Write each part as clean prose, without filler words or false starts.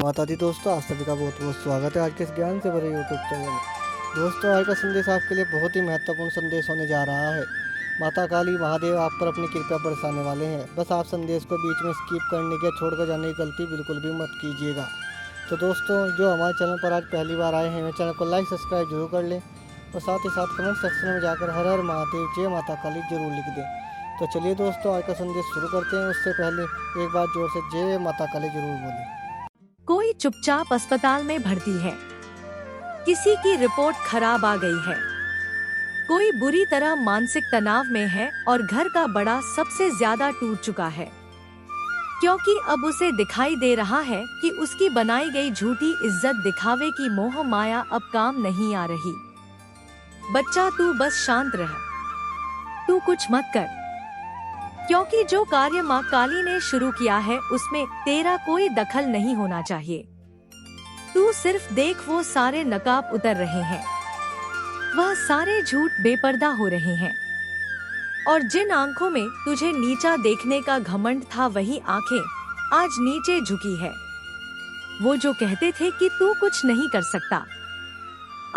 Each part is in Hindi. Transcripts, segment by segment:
माता दी दोस्तों, आप सभी का बहुत बहुत स्वागत है आज के इस ज्ञान से भरे यूट्यूब चैनल में। दोस्तों, आज का संदेश आपके लिए बहुत ही महत्वपूर्ण संदेश होने जा रहा है। माता काली महादेव आप पर अपनी कृपा बरसाने वाले हैं। बस आप संदेश को बीच में स्किप करने की या छोड़कर जाने की गलती बिल्कुल भी मत कीजिएगा। तो दोस्तों, जो हमारे चैनल पर आज पहली बार आए हैं, मेरे चैनल को लाइक सब्सक्राइब जरूर कर लें और साथ ही साथ कमेंट सेक्शन में जाकर हर हर महादेव जय माता काली जरूर लिख दें। तो चलिए दोस्तों, आज का संदेश शुरू करते हैं। उससे पहले एक बार जोर से जय माता काली जरूर बोलें। कोई चुपचाप अस्पताल में भर्ती है। किसी की रिपोर्ट खराब आ गई है। कोई बुरी तरह मानसिक तनाव में है और घर का बड़ा सबसे ज्यादा टूट चुका है, क्योंकि अब उसे दिखाई दे रहा है कि उसकी बनाई गई झूठी इज्जत दिखावे की मोह माया अब काम नहीं आ रही। बच्चा, तू बस शांत रह, तू कुछ मत कर, क्योंकि जो कार्य माँ काली ने शुरू किया है उसमें तेरा कोई दखल नहीं होना चाहिए। तू सिर्फ देख, वो सारे नकाब उतर रहे हैं, वह सारे झूठ बेपर्दा हो रहे हैं, और जिन आंखों में तुझे नीचा देखने का घमंड था वही आंखें आज नीचे झुकी है। वो जो कहते थे कि तू कुछ नहीं कर सकता,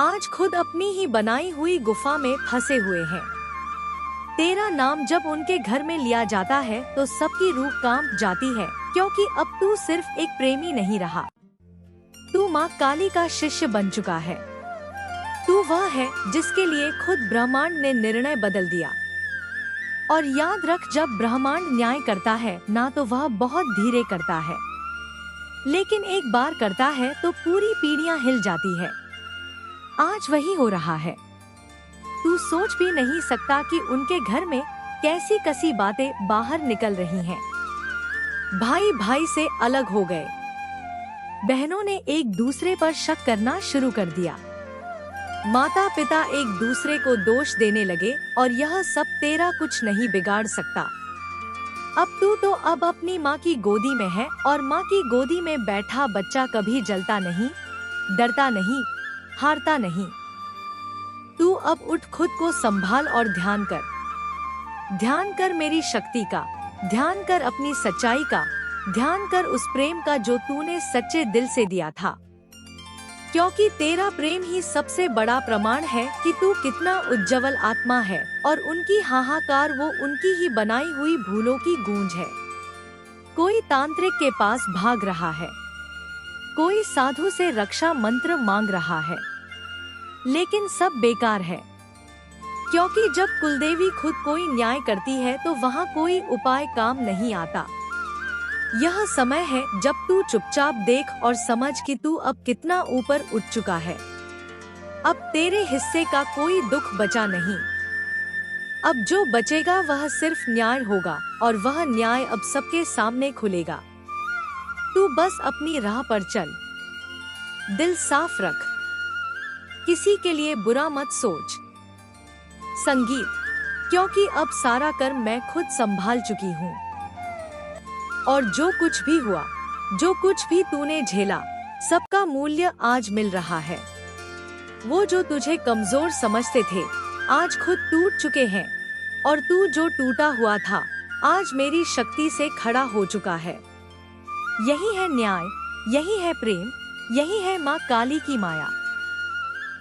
आज खुद अपनी ही बनाई हुई गुफा में फंसे हुए हैं। तेरा नाम जब उनके घर में लिया जाता है तो सबकी रूह कांप जाती है, क्योंकि अब तू सिर्फ एक प्रेमी नहीं रहा, तू माँ काली का शिष्य बन चुका है। तू वह है जिसके लिए खुद ब्रह्मांड ने निर्णय बदल दिया। और याद रख, जब ब्रह्मांड न्याय करता है ना तो वह बहुत धीरे करता है, लेकिन एक बार करता है तो पूरी पीढ़ियां हिल जाती है। आज वही हो रहा है। तू सोच भी नहीं सकता कि उनके घर में कैसी कसी बातें बाहर निकल रही हैं। भाई भाई से अलग हो गए, बहनों ने एक दूसरे पर शक करना शुरू कर दिया, माता पिता एक दूसरे को दोष देने लगे, और यह सब तेरा कुछ नहीं बिगाड़ सकता। अब तू तो अब अपनी माँ की गोदी में है, और माँ की गोदी में बैठा बच्चा कभी जलता नहीं, डरता नहीं, हारता नहीं। तू अब उठ, खुद को संभाल और ध्यान कर मेरी शक्ति का, ध्यान कर अपनी सच्चाई का, ध्यान कर उस प्रेम का जो तूने सच्चे दिल से दिया था, क्योंकि तेरा प्रेम ही सबसे बड़ा प्रमाण है कि तू कितना उज्जवल आत्मा है, और उनकी हाहाकार वो उनकी ही बनाई हुई भूलों की गूंज है। कोई तांत्रिक के पास भाग रहा है, कोई साधु से रक्षा मंत्र मांग रहा है, लेकिन सब बेकार है, क्योंकि जब कुलदेवी खुद कोई न्याय करती है तो वहाँ कोई उपाय काम नहीं आता। यह समय है जब तू चुपचाप देख और समझ कि तू अब कितना ऊपर उठ चुका है। अब तेरे हिस्से का कोई दुख बचा नहीं। अब जो बचेगा वह सिर्फ न्याय होगा, और वह न्याय अब सबके सामने खुलेगा। तू बस अपनी राह पर चल, दिल साफ रख, किसी के लिए बुरा मत सोच। संगीत, क्योंकि अब सारा कर्म मैं खुद संभाल चुकी हूँ, और जो कुछ भी हुआ, जो कुछ भी तूने झेला, सबका मूल्य आज मिल रहा है। वो जो तुझे कमजोर समझते थे आज खुद टूट चुके हैं, और तू जो टूटा हुआ था आज मेरी शक्ति से खड़ा हो चुका है। यही है न्याय, यही है प्रेम, यही है माँ काली की माया।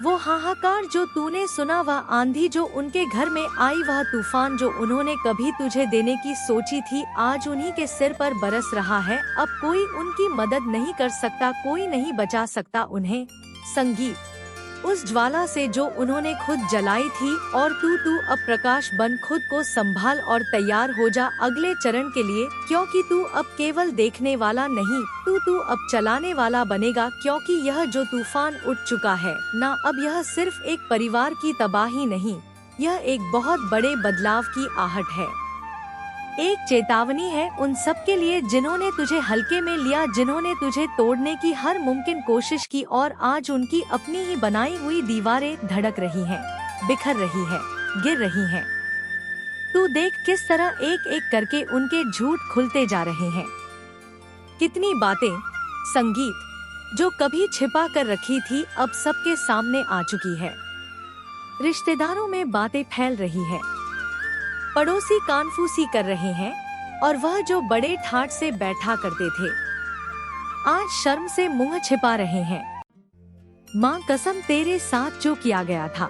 वो हाहाकार जो तूने सुना, वह आंधी जो उनके घर में आई, वह तूफान जो उन्होंने कभी तुझे देने की सोची थी, आज उन्हीं के सिर पर बरस रहा है। अब कोई उनकी मदद नहीं कर सकता, कोई नहीं बचा सकता उन्हें। संगीत, उस ज्वाला से जो उन्होंने खुद जलाई थी, और तू अब प्रकाश बन, खुद को संभाल और तैयार हो जा अगले चरण के लिए, क्योंकि तू अब केवल देखने वाला नहीं, तू अब चलाने वाला बनेगा। क्योंकि यह जो तूफान उठ चुका है ना, अब यह सिर्फ एक परिवार की तबाही नहीं, यह एक बहुत बड़े बदलाव की आहट है। एक चेतावनी है उन सब के लिए जिन्होंने तुझे हल्के में लिया, जिन्होंने तुझे तोड़ने की हर मुमकिन कोशिश की, और आज उनकी अपनी ही बनाई हुई दीवारें धड़क रही हैं, बिखर रही है, गिर रही हैं। तू देख किस तरह एक एक करके उनके झूठ खुलते जा रहे हैं। कितनी बातें, संगीत, जो कभी छिपा कर रखी थी अब सबके सामने आ चुकी है। रिश्तेदारों में बातें फैल रही है, पड़ोसी कानफूसी कर रहे हैं, और वह जो बड़े ठाठ से बैठा करते थे आज शर्म से मुंह छिपा रहे हैं। माँ कसम, तेरे साथ जो किया गया था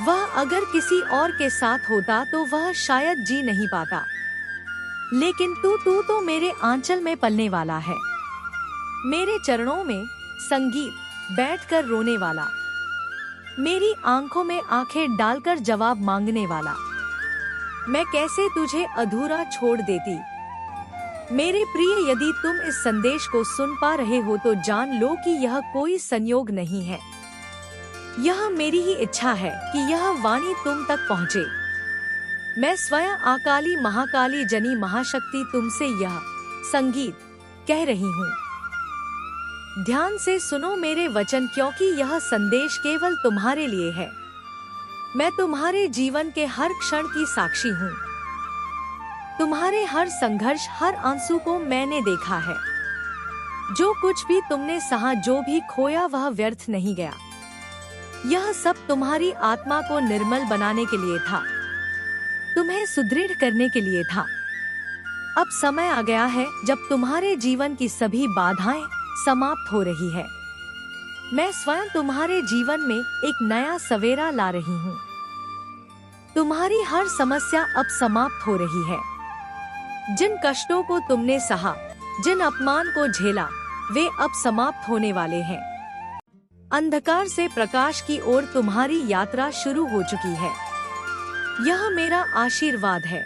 वह अगर किसी और के साथ होता तो वह शायद जी नहीं पाता, लेकिन तू तो मेरे आंचल में पलने वाला है, मेरे चरणों में संगीत बैठकर रोने वाला, मेरी आंखों में आंखें डालकर जवाब मांगने वाला। मैं कैसे तुझे अधूरा छोड़ देती। मेरे प्रिय, यदि तुम इस संदेश को सुन पा रहे हो तो जान लो कि यह कोई संयोग नहीं है। यह मेरी ही इच्छा है कि यह वाणी तुम तक पहुँचे। मैं स्वयं अकाली महाकाली जनी महाशक्ति तुमसे यह संगीत कह रही हूँ। ध्यान से सुनो मेरे वचन, क्योंकि यह संदेश केवल तुम्हारे लिए है। मैं तुम्हारे जीवन के हर क्षण की साक्षी हूँ। तुम्हारे हर संघर्ष, हर आंसू को मैंने देखा है। जो कुछ भी तुमने सहा, जो भी खोया, वह व्यर्थ नहीं गया। यह सब तुम्हारी आत्मा को निर्मल बनाने के लिए था, तुम्हें सुदृढ़ करने के लिए था। अब समय आ गया है जब तुम्हारे जीवन की सभी बाधाएं समाप्त हो रही है। मैं स्वयं तुम्हारे जीवन में एक नया सवेरा ला रही हूँ। तुम्हारी हर समस्या अब समाप्त हो रही है। जिन कष्टों को तुमने सहा, जिन अपमान को झेला, वे अब समाप्त होने वाले हैं। अंधकार से प्रकाश की ओर तुम्हारी यात्रा शुरू हो चुकी है। यह मेरा आशीर्वाद है।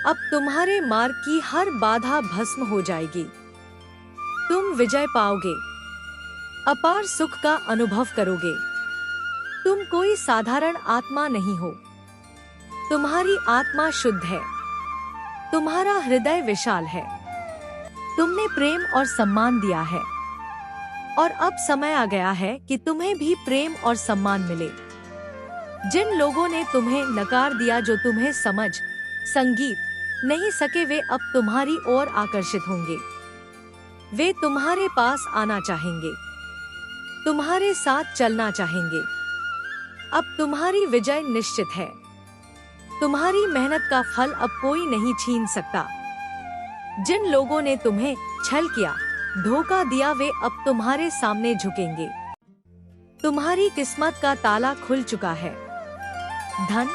अब तुम्हारे मार्ग की हर बाधा भस्म हो जाएगी। तुम विजय पाओगे, अपार सुख का अनुभव करोगे। तुम कोई साधारण आत्मा नहीं हो। तुम्हारी आत्मा शुद्ध है, तुम्हारा हृदय विशाल है। तुमने प्रेम और सम्मान दिया है, और अब समय आ गया है कि तुम्हें भी प्रेम और सम्मान मिले। जिन लोगों ने तुम्हें नकार दिया, जो तुम्हें समझ संगीत नहीं सके, वे अब तुम्हारी ओर आकर्षित होंगे। वे तुम्हारे पास आना चाहेंगे, तुम्हारे साथ चलना चाहेंगे। अब तुम्हारी विजय निश्चित है। तुम्हारी मेहनत का फल अब कोई नहीं छीन सकता। जिन लोगों ने तुम्हें छल किया, धोखा दिया, वे अब तुम्हारे सामने झुकेंगे। तुम्हारी किस्मत का ताला खुल चुका है। धन,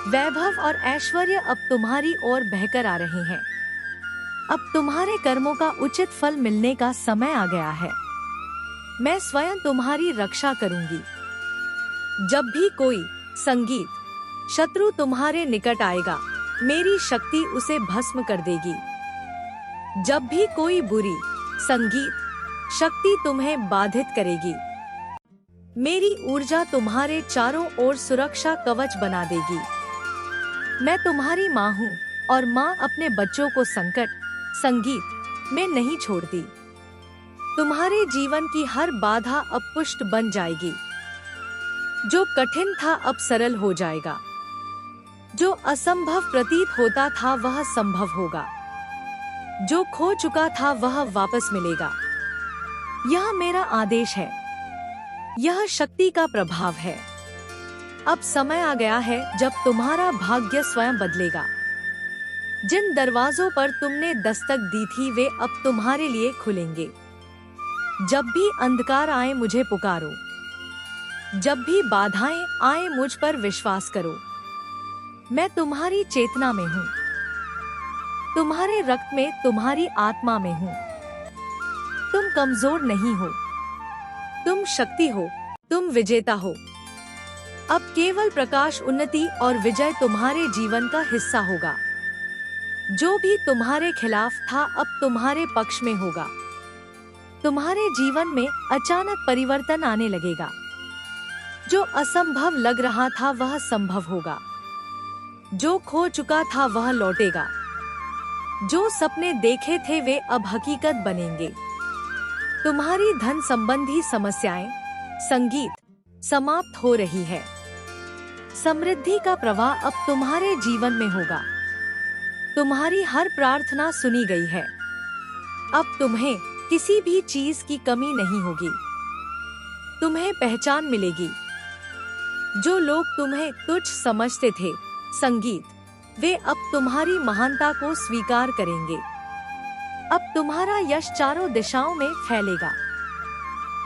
वैभव और ऐश्वर्य अब तुम्हारी ओर बहकर आ रहे हैं। अब तुम्हारे कर्मों का उचित फल मिलने का समय आ गया है। मैं स्वयं तुम्हारी रक्षा करूंगी। जब भी कोई संगीत शत्रु तुम्हारे निकट आएगा, मेरी शक्ति उसे भस्म कर देगी। जब भी कोई बुरी संगीत शक्ति तुम्हें बाधित करेगी, मेरी ऊर्जा तुम्हारे चारों ओर सुरक्षा कवच बना देगी। मैं तुम्हारी माँ हूँ, और माँ अपने बच्चों को संकट संगीत में नहीं छोड़ती। तुम्हारे जीवन की हर बाधा अब पुष्ट बन जाएगी। जो कठिन था अब सरल हो जाएगा। जो असंभव प्रतीत होता था वह संभव होगा। जो खो चुका था वह वापस मिलेगा। यह मेरा आदेश है। यह शक्ति का प्रभाव है। अब समय आ गया है जब तुम्हारा भाग्य स्वयं बदलेगा। जिन दरवाजों पर तुमने दस्तक दी थी, वे अब तुम्हारे लिए खुलेंगे। जब भी अंधकार आए, मुझे पुकारो। जब भी बाधाएं आए, मुझ पर विश्वास करो। मैं तुम्हारी चेतना में हूँ, तुम्हारे रक्त में, तुम्हारी आत्मा में हूँ। तुम कमजोर नहीं हो, तुम शक्ति हो, तुम विजेता हो। अब केवल प्रकाश, उन्नति और विजय तुम्हारे जीवन का हिस्सा होगा। जो भी तुम्हारे खिलाफ था अब तुम्हारे पक्ष में होगा। तुम्हारे जीवन में अचानक परिवर्तन आने लगेगा। जो असंभव लग रहा था वह संभव होगा। जो खो चुका था वह लौटेगा। जो सपने देखे थे वे अब हकीकत बनेंगे। तुम्हारी धन संबंधी समस्याएं संगीत समाप्त हो रही है। समृद्धि का प्रवाह अब तुम्हारे जीवन में होगा। तुम्हारी हर प्रार्थना सुनी गई है। अब तुम्हें किसी भी चीज की कमी नहीं होगी। तुम्हें पहचान मिलेगी। जो लोग तुम्हें तुच्छ समझते थे संगीत, वे अब तुम्हारी महानता को स्वीकार करेंगे। अब तुम्हारा यश चारों दिशाओं में फैलेगा।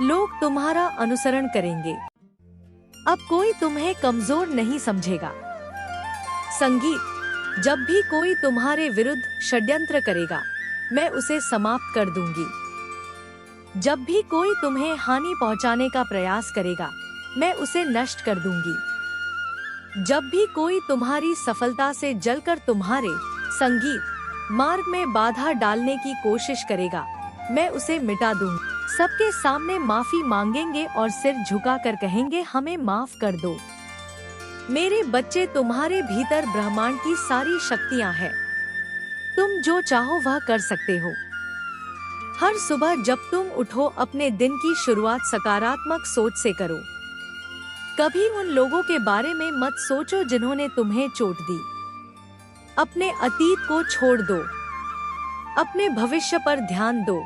लोग तुम्हारा अनुसरण करेंगे। अब कोई तुम्हें कमजोर नहीं समझेगा। संगीत, जब भी कोई तुम्हारे विरुद्ध षड्यंत्र करेगा, मैं उसे समाप्त कर दूंगी। जब भी कोई तुम्हें हानि पहुंचाने का प्रयास करेगा, मैं उसे नष्ट कर दूंगी। जब भी कोई तुम्हारी सफलता से जलकर तुम्हारे संगीत मार्ग में बाधा डालने की कोशिश करेगा, मैं उसे मिटा दूंगी। सबके सामने माफी मांगेंगे और सिर झुकाकर कहेंगे, हमें माफ कर दो। मेरे बच्चे, तुम्हारे भीतर ब्रह्मांड की सारी शक्तियां हैं। तुम जो चाहो वह कर सकते हो। हर सुबह जब तुम उठो, अपने दिन की शुरुआत सकारात्मक सोच से करो। कभी उन लोगों के बारे में मत सोचो जिन्होंने तुम्हें चोट दी। अपने अतीत को छोड़ दो, अपने भविष्य पर ध्यान दो।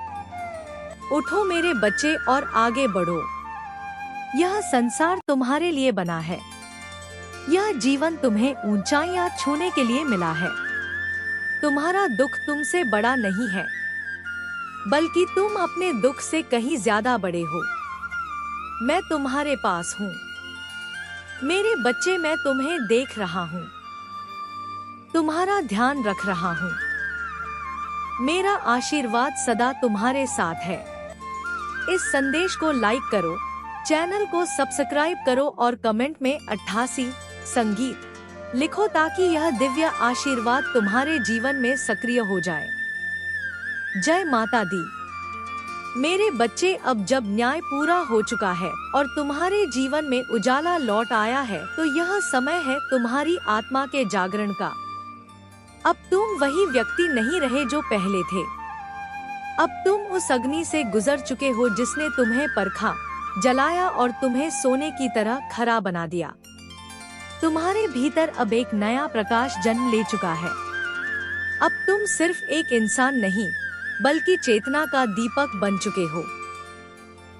उठो मेरे बच्चे और आगे बढ़ो। यह संसार तुम्हारे लिए बना है। यह जीवन तुम्हें ऊंचाइयां छूने के लिए मिला है। तुम्हारा दुख तुमसे बड़ा नहीं है, बल्कि तुम अपने दुख से कहीं ज्यादा बड़े हो। मैं तुम्हारे पास हूँ मेरे बच्चे, मैं तुम्हें देख रहा हूँ, तुम्हारा ध्यान रख रहा हूँ। मेरा आशीर्वाद सदा तुम्हारे साथ है। इस संदेश को लाइक करो, चैनल को सब्सक्राइब करो और कमेंट में 88 संगीत लिखो ताकि यह दिव्य आशीर्वाद तुम्हारे जीवन में सक्रिय हो जाए। जय माता दी। मेरे बच्चे, अब जब न्याय पूरा हो चुका है और तुम्हारे जीवन में उजाला लौट आया है, तो यह समय है तुम्हारी आत्मा के जागरण का। अब तुम वही व्यक्ति नहीं रहे जो पहले थे। अब तुम उस अग्नि से गुजर चुके हो जिसने तुम्हें परखा, जलाया और तुम्हें सोने की तरह खरा बना दिया। तुम्हारे भीतर अब एक नया प्रकाश जन्म ले चुका है। अब तुम सिर्फ एक इंसान नहीं, बल्कि चेतना का दीपक बन चुके हो।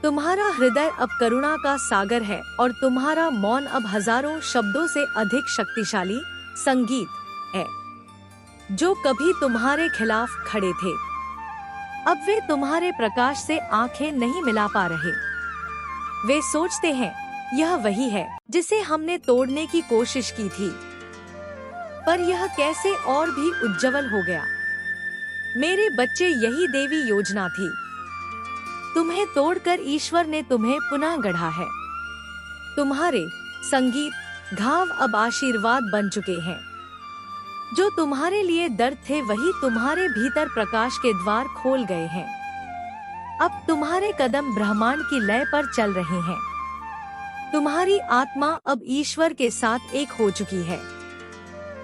तुम्हारा हृदय अब करुणा का सागर है और तुम्हारा मौन अब हजारों शब्दों से अधिक शक्तिशाली संगीत है। जो कभी तुम्हारे खिलाफ खड़े थे, अब वे तुम्हारे प्रकाश से आंखें नहीं मिला पा रहे। वे सोचते हैं, यह वही है जिसे हमने तोड़ने की कोशिश की थी, पर यह कैसे और भी उज्जवल हो गया। मेरे बच्चे, यही देवी योजना थी। तुम्हें तोड़कर ईश्वर ने तुम्हें पुनः गढ़ा है। तुम्हारे संगीत घाव अब आशीर्वाद बन चुके हैं। जो तुम्हारे लिए दर्द थे, वही तुम्हारे भीतर प्रकाश के द्वार खोल गए हैं। अब तुम्हारे कदम ब्रह्मांड की लय पर चल रहे हैं। तुम्हारी आत्मा अब ईश्वर के साथ एक हो चुकी है।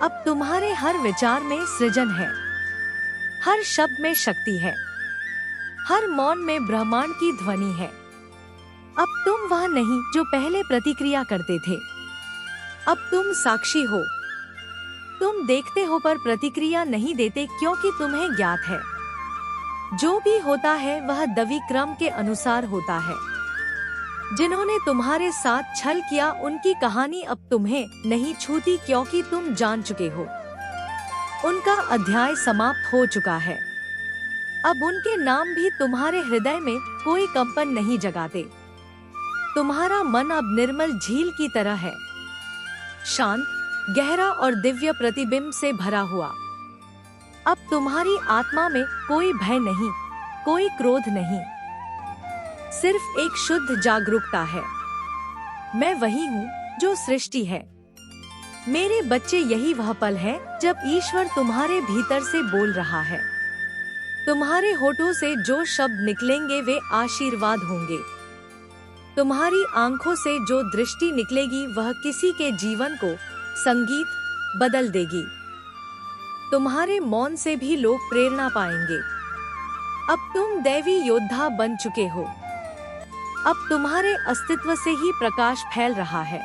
अब तुम्हारे हर विचार में सृजन है, हर शब्द में शक्ति है, हर मौन में ब्रह्मांड की ध्वनि है। अब तुम वह नहीं जो पहले प्रतिक्रिया करते थे। अब तुम साक्षी हो। तुम देखते हो पर प्रतिक्रिया नहीं देते, क्योंकि तुम्हें ज्ञात है जो भी होता है वह दैवी क्रम के अनुसार होता है। जिन्होंने तुम्हारे साथ छल किया, उनकी कहानी अब तुम्हें नहीं छूती, क्योंकि तुम जान चुके हो उनका अध्याय समाप्त हो चुका है। अब उनके नाम भी तुम्हारे हृदय में कोई कंपन नहीं जगाते। तुम्हारा मन अब निर्मल झील की तरह है, शांत, गहरा और दिव्य प्रतिबिंब से भरा हुआ। अब तुम्हारी आत्मा में कोई भय नहीं, कोई क्रोध नहीं, सिर्फ एक शुद्ध जागरूकता है। मैं वही हूँ जो सृष्टि है। मेरे बच्चे, यही वह पल है जब ईश्वर तुम्हारे भीतर से बोल रहा है। तुम्हारे होठों से जो शब्द निकलेंगे वे आशीर्वाद होंगे। तुम्हारी आंखों से जो दृष्टि निकलेगी वह किसी के जीवन को संगीत बदल देगी। तुम्हारे मौन से भी लोग प्रेरणा पाएंगे। अब तुम दैवी योद्धा बन चुके हो। अब तुम्हारे अस्तित्व से ही प्रकाश फैल रहा है।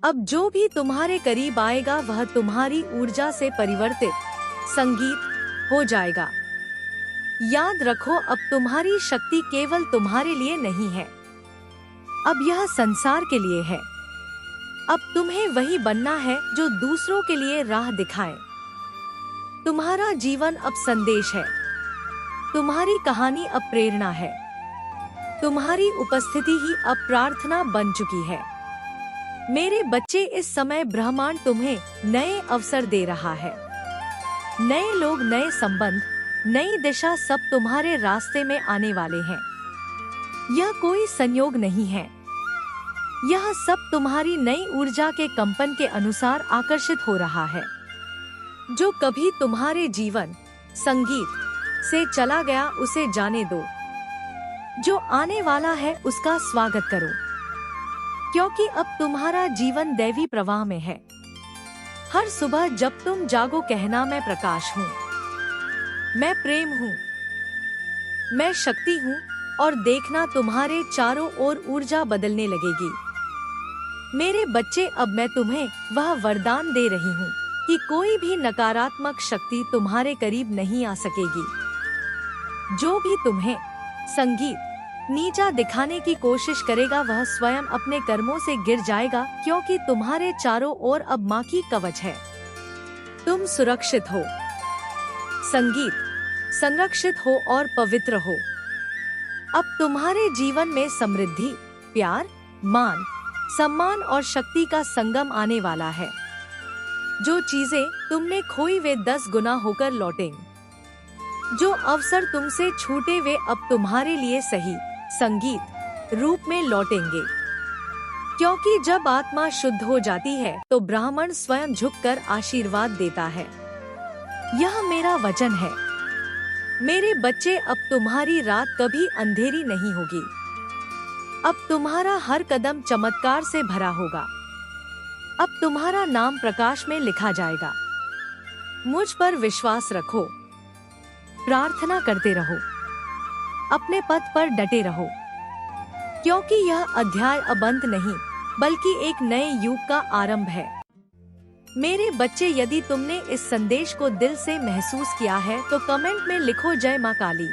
अब जो भी तुम्हारे करीब आएगा वह तुम्हारी ऊर्जा से परिवर्तित संगीत हो जाएगा। याद रखो, अब तुम्हारी शक्ति केवल तुम्हारे लिए नहीं है, अब यह संसार के लिए है। अब तुम्हें वही बनना है जो दूसरों के लिए राह दिखाए। तुम्हारा जीवन अब संदेश है। तुम्हारी कहानी अब प्रेरणा है। तुम्हारी उपस्थिति ही अब प्रार्थना बन चुकी है। मेरे बच्चे, इस समय ब्रह्मांड तुम्हें नए अवसर दे रहा है। नए लोग, नए संबंध, नई दिशा सब तुम्हारे रास्ते में आने वाले हैं। यह कोई संयोग नहीं है, यह सब तुम्हारी नई ऊर्जा के कंपन के अनुसार आकर्षित हो रहा है। जो कभी तुम्हारे जीवन संगीत से चला गया उसे जाने दो। जो आने वाला है उसका स्वागत करो, क्योंकि अब तुम्हारा जीवन दैवी प्रवाह में है। हर सुबह जब तुम जागो, कहना मैं प्रकाश हूँ, मैं प्रेम हूँ, मैं शक्ति हूँ, और देखना तुम्हारे चारों ओर ऊर्जा बदलने लगेगी। मेरे बच्चे, अब मैं तुम्हें वह वरदान दे रही हूँ कि कोई भी नकारात्मक शक्ति तुम्हारे करीब नहीं आ सकेगी। जो भी तुम्हें संगीत नीचा दिखाने की कोशिश करेगा वह स्वयं अपने कर्मों से गिर जाएगा, क्योंकि तुम्हारे चारों ओर अब माँ की कवच है। तुम सुरक्षित हो, संगीत संरक्षित हो और पवित्र हो। अब तुम्हारे जीवन में समृद्धि, प्यार, मान, सम्मान और शक्ति का संगम आने वाला है। जो चीजें तुमने खोई वे 10 गुना होकर लौटेंगी। जो अवसर तुमसे छूटे वे अब तुम्हारे लिए सही संगीत रूप में लौटेंगे, क्योंकि जब आत्मा शुद्ध हो जाती है तो ब्राह्मण स्वयं झुककर आशीर्वाद देता है। यह मेरा वचन है। मेरे बच्चे, अब तुम्हारी रात कभी अंधेरी नहीं होगी। अब तुम्हारा हर कदम चमत्कार से भरा होगा। अब तुम्हारा नाम प्रकाश में लिखा जाएगा। मुझ पर विश्वास रखो, प्रार्थना करते रहो, अपने पथ पर डटे रहो, क्योंकि यह अध्याय अब अंत नहीं बल्कि एक नए युग का आरंभ है। मेरे बच्चे, यदि तुमने इस संदेश को दिल से महसूस किया है तो कमेंट में लिखो जय मां काली,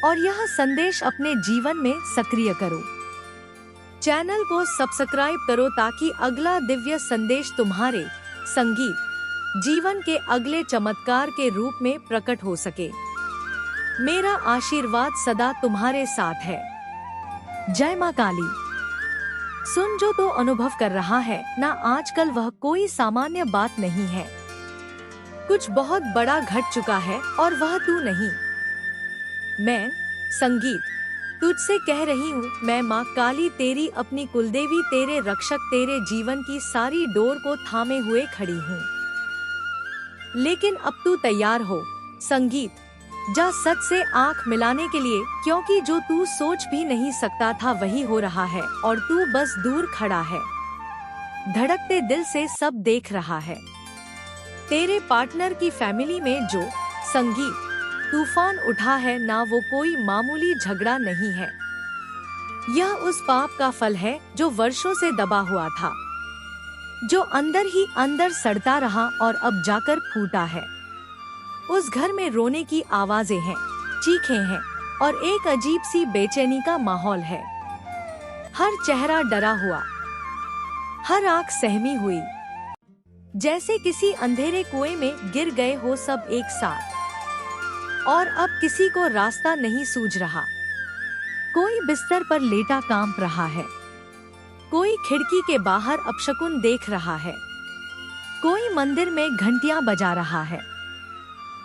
और यह संदेश अपने जीवन में सक्रिय करो। चैनल को सब्सक्राइब करो ताकि अगला दिव्य संदेश तुम्हारे संगीत जीवन के अगले चमत्कार के रूप में प्रकट हो सके। मेरा आशीर्वाद सदा तुम्हारे साथ है। जय मां काली। सुन, जो तो अनुभव कर रहा है ना आजकल, वह कोई सामान्य बात नहीं है। कुछ बहुत बड़ा घट चुका है और वह तू नहीं। मैं संगीत तुझसे कह रही हूँ, मैं माँ काली तेरी अपनी कुलदेवी, तेरे रक्षक, तेरे जीवन की सारी डोर को थामे हुए खड़ी हूँ। लेकिन अब तू तैयार हो संगीत, जा सच से आंख मिलाने के लिए, क्योंकि जो तू सोच भी नहीं सकता था वही हो रहा है और तू बस दूर खड़ा है, धड़कते दिल से सब देख रहा है। तेरे पार्टनर की फैमिली में जो संगीत तूफान उठा है ना, वो कोई मामूली झगड़ा नहीं है। यह उस पाप का फल है जो वर्षों से दबा हुआ था, जो अंदर ही अंदर सड़ता रहा और अब जाकर फूटा है। उस घर में रोने की आवाजें हैं, चीखें हैं और एक अजीब सी बेचैनी का माहौल है। हर चेहरा डरा हुआ, हर आंख सहमी हुई, जैसे किसी अंधेरे कुएं में गिर गए हो सब एक साथ, और अब किसी को रास्ता नहीं सूझ रहा। कोई बिस्तर पर लेटा कांप रहा है, कोई खिड़की के बाहर अपशकुन देख रहा है, कोई मंदिर में घंटियां बजा रहा है,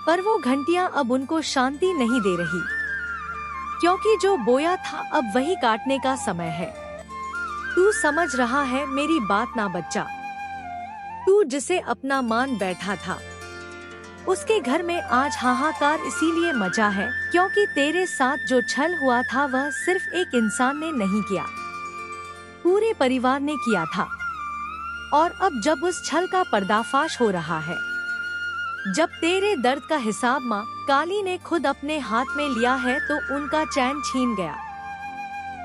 पर वो घंटियां अब उनको शांति नहीं दे रही, क्योंकि जो बोया था अब वही काटने का समय है। तू समझ रहा है मेरी बात ना बच्चा? तू जिसे अपना मान बैठा था, उसके घर में आज हाहाकार इसीलिए मचा है क्योंकि तेरे साथ जो छल हुआ था वह सिर्फ एक इंसान ने नहीं किया, पूरे परिवार ने किया था। और अब जब उस छल का पर्दाफाश हो रहा है, जब तेरे दर्द का हिसाब माँ काली ने खुद अपने हाथ में लिया है, तो उनका चैन छीन गया,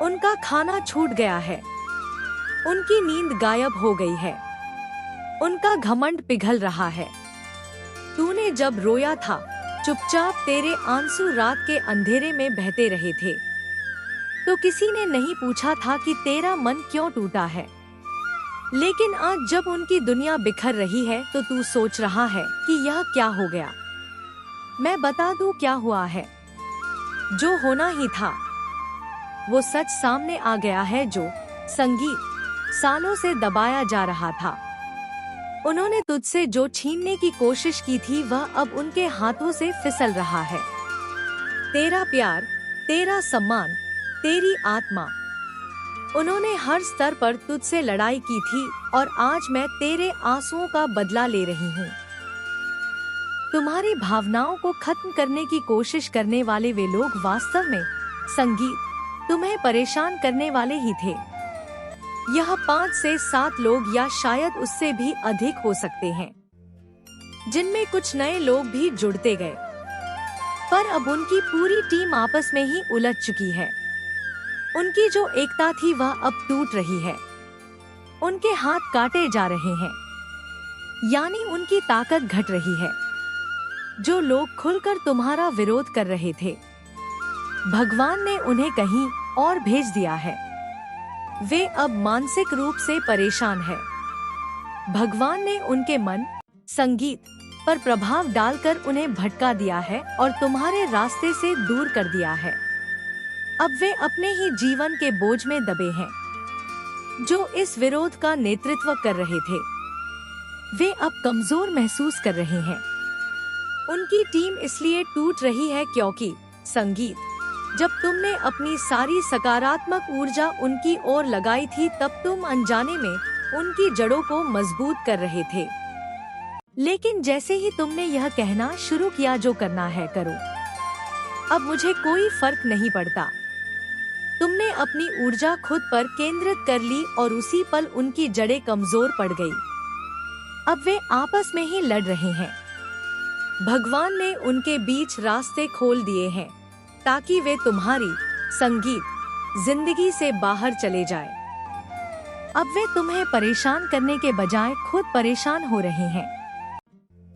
उनका खाना छूट गया है, उनकी नींद गायब हो गई है, उनका घमंड पिघल रहा है। तूने जब रोया था चुपचाप, तेरे आंसू रात के अंधेरे में बहते रहे थे, तो किसी ने नहीं पूछा था कि तेरा मन क्यों टूटा है। लेकिन आज जब उनकी दुनिया बिखर रही है तो तू सोच रहा है कि यह क्या हो गया। मैं बता दूं क्या हुआ है। जो होना ही था वो सच सामने आ गया है, जो संगीत सालों से दबाया जा रहा था। उन्होंने तुझसे जो छीनने की कोशिश की थी वह अब उनके हाथों से फिसल रहा है। तेरा प्यार, तेरा सम्मान, तेरी आत्मा। उन्होंने हर स्तर पर तुझसे लड़ाई की थी और आज मैं तेरे आंसुओं का बदला ले रही हूँ। तुम्हारी भावनाओं को खत्म करने की कोशिश करने वाले वे लोग वास्तव में संगीत तुम्हें परेशान करने वाले ही थे। यह 5 से 7 लोग या शायद उससे भी अधिक हो सकते हैं, जिनमें कुछ नए लोग भी जुड़ते गए, पर अब उनकी पूरी टीम आपस में ही उलझ चुकी है। उनकी जो एकता थी वह अब टूट रही है। उनके हाथ काटे जा रहे हैं, यानी उनकी ताकत घट रही है। जो लोग खुलकर तुम्हारा विरोध कर रहे थे, भगवान ने उन्हें कहीं और भेज दिया है। वे अब मानसिक रूप से परेशान है। भगवान ने उनके मन, संगीत पर प्रभाव डालकर उन्हें भटका दिया है और तुम्हारे रास्ते से दूर कर दिया है। अब वे अपने ही जीवन के बोझ में दबे हैं। जो इस विरोध का नेतृत्व कर रहे थे, वे अब कमजोर महसूस कर रहे हैं। उनकी टीम इसलिए टूट रही है क्योंकि संगीत, जब तुमने अपनी सारी सकारात्मक ऊर्जा उनकी ओर लगाई थी तब तुम अनजाने में उनकी जड़ों को मजबूत कर रहे थे। लेकिन जैसे ही तुमने यह कहना शुरू किया जो करना है करो, अब मुझे कोई फर्क नहीं पड़ता, तुमने अपनी ऊर्जा खुद पर केंद्रित कर ली और उसी पल उनकी जड़ें कमजोर पड़ गई। अब वे आपस में ही लड़ रहे हैं। भगवान ने उनके बीच रास्ते खोल दिए हैं ताकि वे तुम्हारी संगीत जिंदगी से बाहर चले जाए। अब वे तुम्हें परेशान करने के बजाय खुद परेशान हो रहे हैं।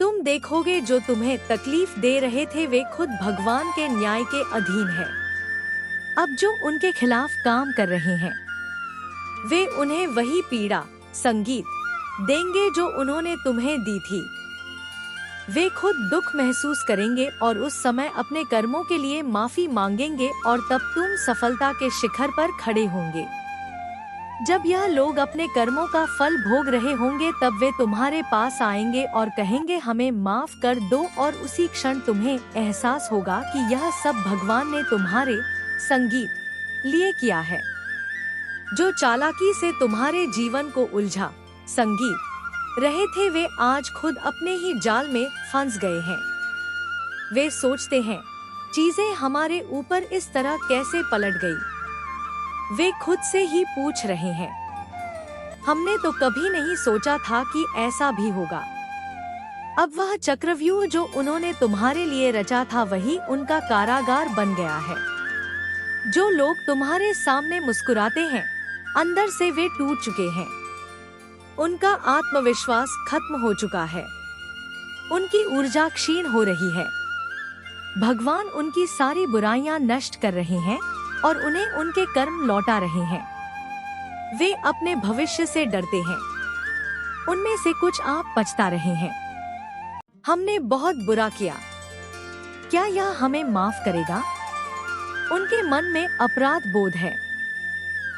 तुम देखोगे जो तुम्हें तकलीफ दे रहे थे वे खुद भगवान के न्याय के अधीन है। अब जो उनके खिलाफ काम कर रहे हैं, वे उन्हें वही पीड़ा, संगीत देंगे जो उन्होंने तुम्हें दी थी। वे खुद दुख महसूस करेंगे और उस समय अपने कर्मों के लिए माफी मांगेंगे और तब तुम सफलता के शिखर पर खड़े होंगे। जब यह लोग अपने कर्मों का फल भोग रहे होंगे तब वे तुम्हारे पास आएंगे और कहेंगे हमें माफ कर दो, और उसी क्षण तुम्हें एहसास होगा कि यह सब भगवान ने तुम्हारे संगीत लिए किया है। जो चालाकी से तुम्हारे जीवन को उलझा संगीत रहे थे, वे आज खुद अपने ही जाल में फंस गए हैं। वे सोचते हैं चीजें हमारे ऊपर इस तरह कैसे पलट गई। वे खुद से ही पूछ रहे हैं हमने तो कभी नहीं सोचा था कि ऐसा भी होगा। अब वह चक्रव्यूह जो उन्होंने तुम्हारे लिए रचा था वही उनका कारागार बन गया है। जो लोग तुम्हारे सामने मुस्कुराते हैं, अंदर से वे टूट चुके हैं। उनका आत्मविश्वास खत्म हो चुका है। उनकी ऊर्जा क्षीण हो रही है। भगवान उनकी सारी बुराइयां नष्ट कर रहे हैं और उन्हें उनके कर्म लौटा रहे हैं। वे अपने भविष्य से डरते हैं। उनमें से कुछ आप पछता रहे हैं। हमने बहुत बुरा किया, क्या यह हमें माफ करेगा? उनके मन में अपराध बोध है,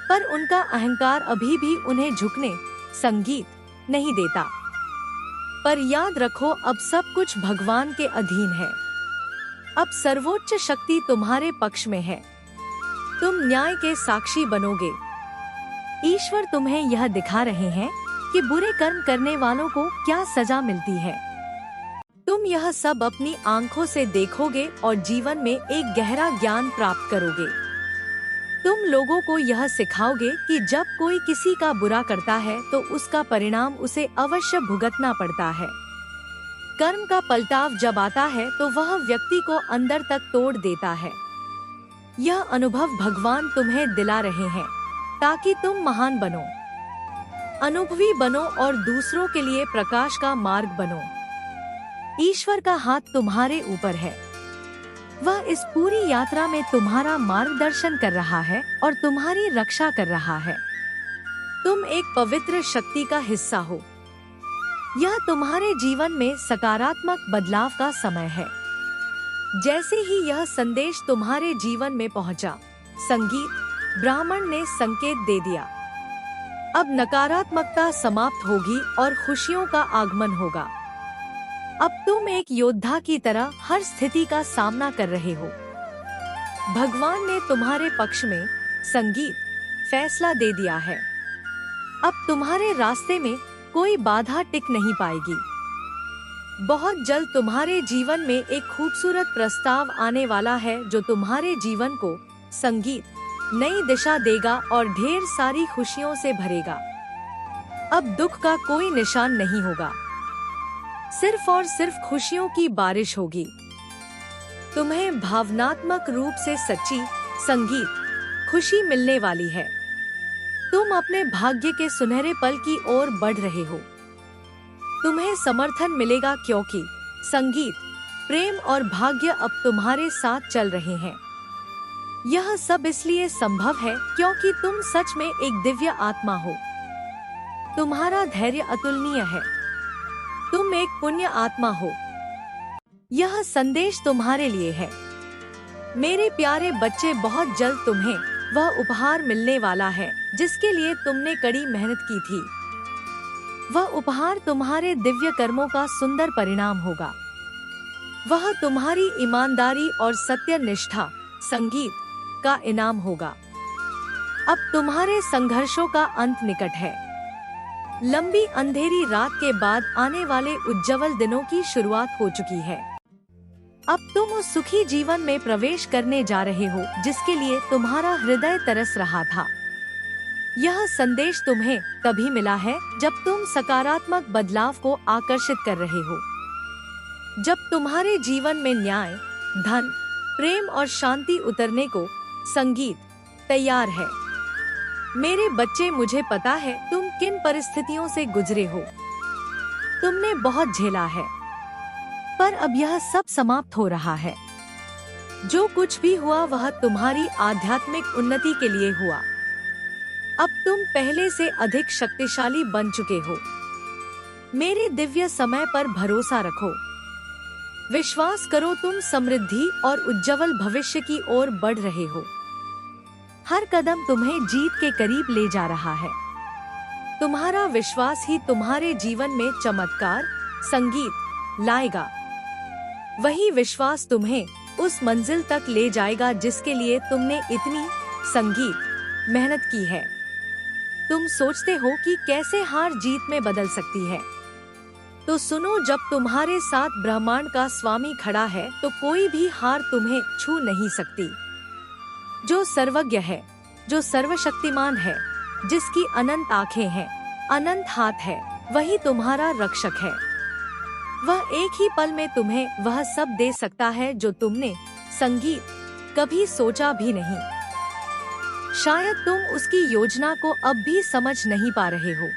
पर उनका अहंकार अभी भी उन्हें झुकने संगीत नहीं देता। पर याद रखो, अब सब कुछ भगवान के अधीन है। अब सर्वोच्च शक्ति तुम्हारे पक्ष में है। तुम न्याय के साक्षी बनोगे। ईश्वर तुम्हें यह दिखा रहे हैं कि बुरे कर्म करने वालों को क्या सजा मिलती है। तुम यह सब अपनी आंखों से देखोगे और जीवन में एक गहरा ज्ञान प्राप्त करोगे। तुम लोगों को यह सिखाओगे कि जब कोई किसी का बुरा करता है तो उसका परिणाम उसे अवश्य भुगतना पड़ता है। कर्म का पलटाव जब आता है तो वह व्यक्ति को अंदर तक तोड़ देता है। यह अनुभव भगवान तुम्हें दिला रहे हैं ताकि तुम महान बनो, अनुभवी बनो और दूसरों के लिए प्रकाश का मार्ग बनो। ईश्वर का हाथ तुम्हारे ऊपर है। वह इस पूरी यात्रा में तुम्हारा मार्गदर्शन कर रहा है और तुम्हारी रक्षा कर रहा है। तुम एक पवित्र शक्ति का हिस्सा हो। यह तुम्हारे जीवन में सकारात्मक बदलाव का समय है। जैसे ही यह संदेश तुम्हारे जीवन में पहुंचा, संगीत ब्राह्मण ने संकेत दे दिया। अब नकारात्मकता समाप्त होगी और खुशियों का आगमन होगा। अब तुम एक योद्धा की तरह हर स्थिति का सामना कर रहे हो। भगवान ने तुम्हारे पक्ष में, संगीत, फैसला दे दिया है। अब तुम्हारे रास्ते में कोई बाधा टिक नहीं पाएगी। बहुत जल्द तुम्हारे जीवन में एक खूबसूरत प्रस्ताव आने वाला है जो तुम्हारे जीवन को, संगीत, नई दिशा देगा और ढेर सारी खुशियों से भरेगा। अब दुख का कोई निशान नहीं होगा, सिर्फ और सिर्फ खुशियों की बारिश होगी। तुम्हें भावनात्मक रूप से सच्ची, संगीत, खुशी मिलने वाली है। तुम अपने भाग्य के सुनहरे पल की ओर बढ़ रहे हो। तुम्हें समर्थन मिलेगा क्योंकि, संगीत, प्रेम और भाग्य अब तुम्हारे साथ चल रहे हैं। यह सब इसलिए संभव है क्योंकि तुम सच में एक दिव्य आत्मा हो। तुम्हारा धैर्य अतुलनीय है। तुम एक पुण्य आत्मा हो। यह संदेश तुम्हारे लिए है। मेरे प्यारे बच्चे, बहुत जल्द तुम्हें वह उपहार मिलने वाला है जिसके लिए तुमने कड़ी मेहनत की थी। वह उपहार तुम्हारे दिव्य कर्मों का सुंदर परिणाम होगा। वह तुम्हारी ईमानदारी और सत्य निष्ठा, संगीत, का इनाम होगा। अब तुम्हारे संघर्षों का अंत निकट है। लंबी अंधेरी रात के बाद आने वाले उज्जवल दिनों की शुरुआत हो चुकी है। अब तुम उस सुखी जीवन में प्रवेश करने जा रहे हो जिसके लिए तुम्हारा हृदय तरस रहा था। यह संदेश तुम्हें तभी मिला है जब तुम सकारात्मक बदलाव को आकर्षित कर रहे हो। जब तुम्हारे जीवन में न्याय, धन, प्रेम और शांति उतरने को, संगीत, तैयार है। मेरे बच्चे, मुझे पता है तुम किन परिस्थितियों से गुजरे हो। तुमने बहुत झेला है, पर अब यह सब समाप्त हो रहा है। जो कुछ भी हुआ वह तुम्हारी आध्यात्मिक उन्नति के लिए हुआ। अब तुम पहले से अधिक शक्तिशाली बन चुके हो। मेरे दिव्य समय पर भरोसा रखो। विश्वास करो, तुम समृद्धि और उज्जवल भविष्य की ओर बढ़ रहे हो। हर कदम तुम्हें जीत के करीब ले जा रहा है। तुम्हारा विश्वास ही तुम्हारे जीवन में चमत्कार, संगीत, लाएगा। वही विश्वास तुम्हें उस मंजिल तक ले जाएगा जिसके लिए तुमने इतनी, संगीत, मेहनत की है। तुम सोचते हो कि कैसे हार जीत में बदल सकती है, तो सुनो, जब तुम्हारे साथ ब्रह्मांड का स्वामी खड़ा है तो कोई भी हार तुम्हें छू नहीं सकती। जो सर्वज्ञ है, जो सर्वशक्तिमान है, जिसकी अनंत आंखें हैं, अनंत हाथ है, वही तुम्हारा रक्षक है। वह एक ही पल में तुम्हें वह सब दे सकता है जो तुमने, संगीत, कभी सोचा भी नहीं। शायद तुम उसकी योजना को अब भी समझ नहीं पा रहे हो,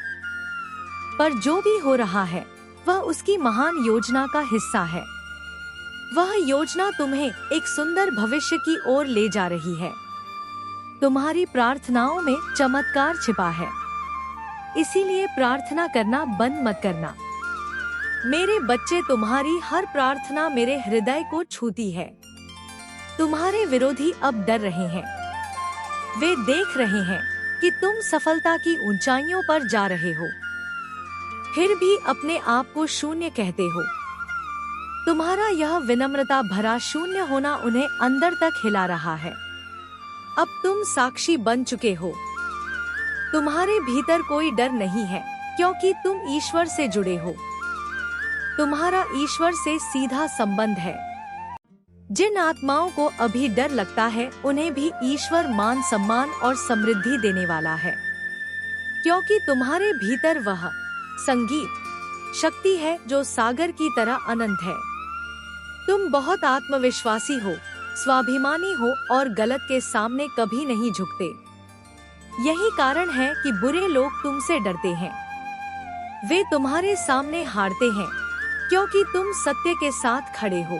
पर जो भी हो रहा है वह उसकी महान योजना का हिस्सा है। वह योजना तुम्हें एक सुंदर भविष्य की ओर ले जा रही है। तुम्हारी प्रार्थनाओं में चमत्कार छिपा है, इसीलिए प्रार्थना करना बंद मत करना। मेरे बच्चे, तुम्हारी हर प्रार्थना मेरे हृदय को छूती है। तुम्हारे विरोधी अब डर रहे हैं। वे देख रहे हैं कि तुम सफलता की ऊंचाइयों पर जा रहे हो, फिर भी अपने आप को शून्य कहते हो। तुम्हारा यह विनम्रता भरा शून्य होना उन्हें अंदर तक हिला रहा है। अब तुम साक्षी बन चुके हो। तुम्हारे भीतर कोई डर नहीं है क्योंकि तुम ईश्वर से जुड़े हो। तुम्हारा ईश्वर से सीधा संबंध है। जिन आत्माओं को अभी डर लगता है उन्हें भी ईश्वर मान सम्मान और समृद्धि देने वाला है, क्योंकि तुम्हारे भीतर वह संगीत, शक्ति है जो सागर की तरह अनंत है। तुम बहुत आत्मविश्वासी हो, स्वाभिमानी हो और गलत के सामने कभी नहीं झुकते। यही कारण है कि बुरे लोग तुमसे डरते हैं। वे तुम्हारे सामने हारते हैं क्योंकि तुम सत्य के साथ खड़े हो।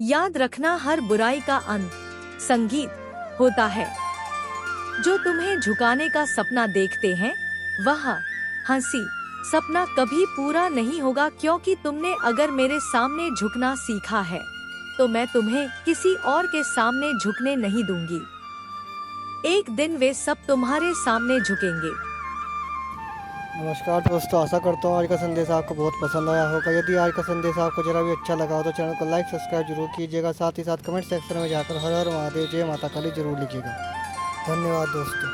याद रखना, हर बुराई का अंत संगीत होता है। जो तुम्हें झुकाने का सपना देखते हैं वह हंसी सपना कभी पूरा नहीं होगा, क्योंकि तुमने अगर मेरे सामने झुकना सीखा है तो मैं तुम्हें किसी और के सामने झुकने नहीं दूंगी। एक दिन वे सब तुम्हारे सामने झुकेंगे। नमस्कार दोस्तों, आशा करता हूँ आज का संदेश आपको बहुत पसंद आया होगा। यदि आज का संदेश आपको जरा भी अच्छा लगा हो तो चैनल को लाइक सब्सक्राइब जरूर कीजिएगा। साथ ही साथ कमेंट सेक्शन में जाकर हर हर महादेव जय माता काली जरूर लिखिएगा। धन्यवाद दोस्तों।